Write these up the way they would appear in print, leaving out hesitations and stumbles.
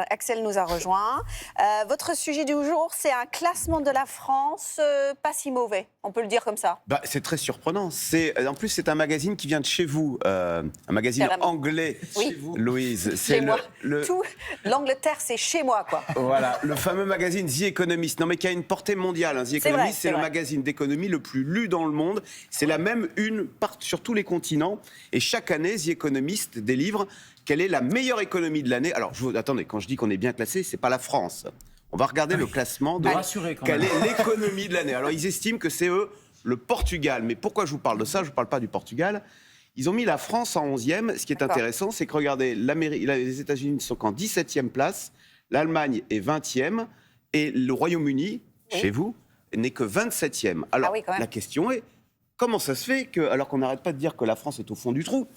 Axel nous a rejoint. Votre sujet du jour, c'est un classement de la France pas si mauvais, on peut le dire comme ça. C'est très surprenant. En plus, c'est un magazine qui vient de chez vous, un magazine anglais, oui. Louise. C'est moi. Tout l'Angleterre, c'est chez moi, quoi. Voilà, le fameux magazine The Economist, non mais qui a une portée mondiale. Hein. The Economist, c'est le magazine d'économie le plus lu dans le monde. C'est la même une sur tous les continents. Et chaque année, The Economist délivre quelle est la meilleure économie de l'année. Alors, attendez, quand je dis qu'on est bien classé, c'est pas la France. On va regarder le classement de quelle est l'économie de l'année. Alors, ils estiment que c'est eux, le Portugal. Mais pourquoi je vous parle de ça? Je ne vous parle pas du Portugal. Ils ont mis la France en 11e. Ce qui est intéressant, c'est que, regardez, les États-Unis sont en 17e place, l'Allemagne est 20e, et le Royaume-Uni, chez vous, n'est que 27e. Alors, la question est, comment ça se fait que, alors qu'on n'arrête pas de dire que la France est au fond du trou,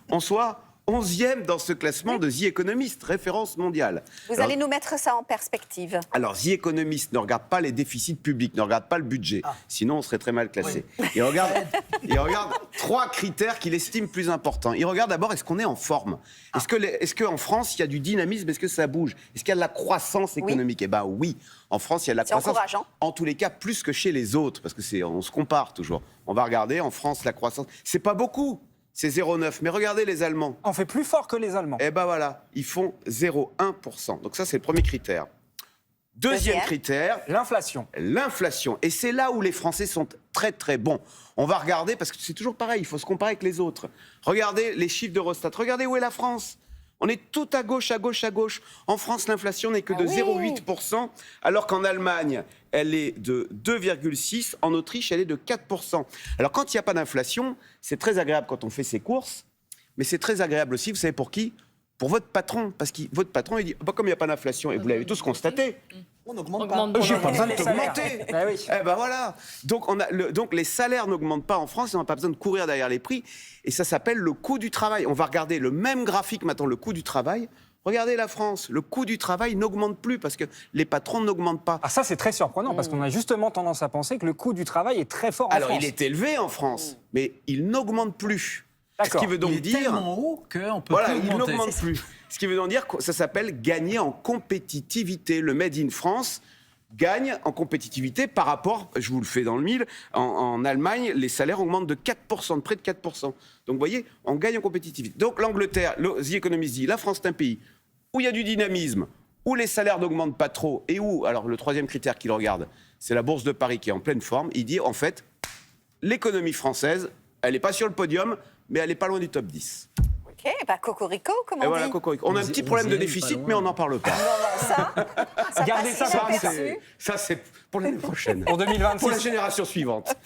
on soit 11e dans ce classement de The Economist, référence mondiale. Vous allez nous mettre ça en perspective. Alors, The Economist ne regarde pas les déficits publics, ne regarde pas le budget. Sinon, on serait très mal classé. Il regarde 3 critères qu'il estime plus importants. Il regarde d'abord, est-ce qu'on est en forme? Est-ce qu'en France, il y a du dynamisme? Est-ce que ça bouge? Est-ce qu'il y a de la croissance économique? Eh bien oui, en France, il y a de la croissance. C'est encourageant. En tous les cas, plus que chez les autres, parce que on se compare toujours. On va regarder, en France, la croissance, c'est pas beaucoup. C'est 0,9. Mais regardez les Allemands. On fait plus fort que les Allemands. Eh ben voilà, ils font 0,1%. Donc ça, c'est le premier critère. Deuxième critère, l'inflation. L'inflation. Et c'est là où les Français sont très très bons. On va regarder, parce que c'est toujours pareil, il faut se comparer avec les autres. Regardez les chiffres d'Eurostat. Regardez où est la France. On est tout à gauche, à gauche, à gauche. En France, l'inflation n'est que de 0,8%, alors qu'en Allemagne, elle est de 2,6%. En Autriche, elle est de 4%. Alors, quand il n'y a pas d'inflation, c'est très agréable quand on fait ses courses, mais c'est très agréable aussi, vous savez pour qui? Pour votre patron. Parce que votre patron, il dit, comme il n'y a pas d'inflation, et vous l'avez tous constaté, on n'augmente pas. J'ai pas besoin d'augmenter. Oui. Eh ben voilà. Donc, donc les salaires n'augmentent pas en France, et on n'a pas besoin de courir derrière les prix. Et ça s'appelle le coût du travail. On va regarder le même graphique maintenant, le coût du travail. Regardez la France, le coût du travail n'augmente plus parce que les patrons n'augmentent pas. Ah ça c'est très surprenant parce qu'on a justement tendance à penser que le coût du travail est très fort en France. Alors il est élevé en France, mais il n'augmente plus. Ce qui veut donc il est dire tellement haut qu'on peut plus il augmenter. n'augmente plus. Ce qui veut donc dire que ça s'appelle gagner en compétitivité. Le Made in France gagne en compétitivité par rapport, je vous le fais dans le mille, en Allemagne, les salaires augmentent de 4%, de près de 4%. Donc vous voyez, on gagne en compétitivité. Donc l'Angleterre, The Economist dit, la France est un pays où il y a du dynamisme, où les salaires n'augmentent pas trop, et où, alors le troisième critère qu'il regarde, c'est la Bourse de Paris qui est en pleine forme, il dit en fait, l'économie française, elle n'est pas sur le podium, mais elle n'est pas loin du top 10. Ok, cocorico, comment on dit. Voilà, cocorico. On a un petit problème de déficit, mais on n'en parle pas. Ça Gardez passe ça, inaperçu. Ça, c'est pour l'année prochaine. Pour 2026. Pour la génération suivante.